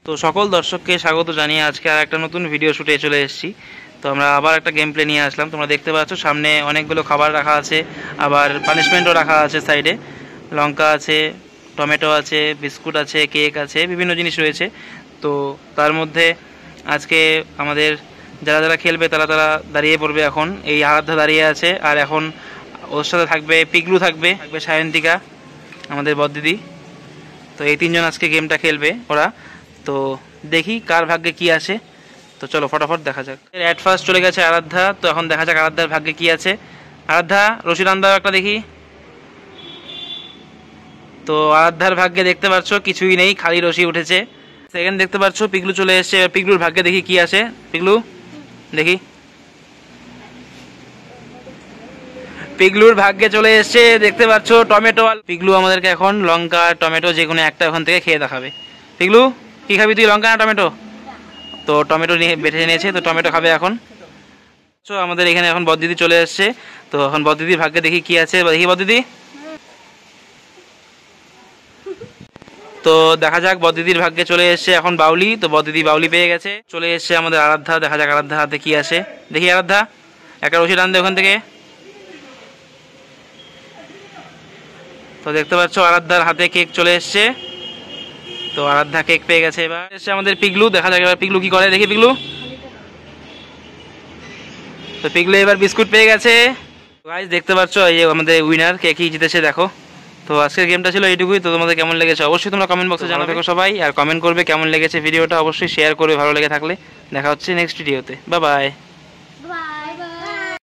তো সকল দর্শককে স্বাগত জানিয়ে আজকে আর একটা নতুন ভিডিও শুটে চলে এসেছি। তো আমরা আবার একটা গেম প্লে নিয়ে আসলাম। তোমরা দেখতে পাচ্ছ সামনে অনেকগুলো খাবার রাখা আছে, আবার পানিশমেন্টও রাখা আছে। সাইডে লঙ্কা আছে, টমেটো আছে, বিস্কুট আছে, কেক আছে, বিভিন্ন জিনিস রয়েছে। তো তার মধ্যে আজকে আমাদের যারা যারা খেলবে তারা তারা দাঁড়িয়ে পড়বে। এখন এই আরাধ্যা দাঁড়িয়ে আছে, আর এখন ওর সাথে থাকবে পিগলু, থাকবে সায়ন্তিকা, আমাদের বদদিদি। তো এই তিনজন আজকে গেমটা খেলবে ওরা। তো দেখি কার ভাগ্যে কি আছে। তো চলো ফটাফট দেখা যাক। অ্যাট ফার্স্ট চলে গেছে আরাধ্যা। তো এখন দেখা যাক আরাধ্যার ভাগ্যে কি আছে। আরাধ্যা, রশি টান দাও একটা দেখি। তো আরাধ্যার ভাগ্যে দেখতে পাচ্ছ কিছুই নেই, খালি রশি উঠেছে। সেকেন্ড দেখতে পাচ্ছ পিগলু চলে এসছে। পিগলুর ভাগ্যে দেখি কি আছে। পিগলু দেখি, পিগলুর ভাগ্যে চলে এসছে দেখতে পাচ্ছ টমেটো। পিগলু আমাদেরকে এখন লঙ্কা টমেটো যে কোনো একটা ওখান থেকে খেয়ে দেখাবে। পিগলু কি খাবি তুই, লঙ্কা না টমেটো? তো টমেটো নিয়ে বেছে নিয়েছে, তো টমেটো খাবে এখন। তো আমাদের এখানে এখন বদদিদি চলে এসছে। তো এখন বদদিদির ভাগ্যে দেখি কি আছে। দেখি বদদিদি। তো দেখা যাক বদদিদির ভাগ্যে চলে এসছে এখন বাউলি। তো বদদিদি বাউলি পেয়ে গেছে। চলে এসছে আমাদের আরাধ্যা। দেখা যাক আরাধ্যার হাতে কি আছে। দেখি আরাধ্যা, একটা রশি টান দে ওখান থেকে। তো দেখতে পাচ্ছ আরাধ্যার হাতে কেক চলে এসছে। তো আরাধ্যা কেক পেয়ে গেছে। এবার এসছে আমাদের পিগলু। দেখা যাক এবার পিগলু কি করে। দেখি পিগলু। তো পিগলু এবার বিস্কুট পেয়ে গেছে। গাইস দেখতে পাচ্ছ এই যে আমাদের উইনার কে কি জিতেছে দেখো। তো আজকের গেমটা ছিল এইটুকুই। তো তোমাদের কেমন লেগেছে অবশ্যই তোমরা কমেন্ট বক্সে জানাবে সবাই, আর কমেন্ট করবে কেমন লেগেছে ভিডিওটা, অবশ্যই শেয়ার করবে ভালো লেগে থাকলে। দেখা হচ্ছে নেক্সট ভিডিওতে। Bye bye.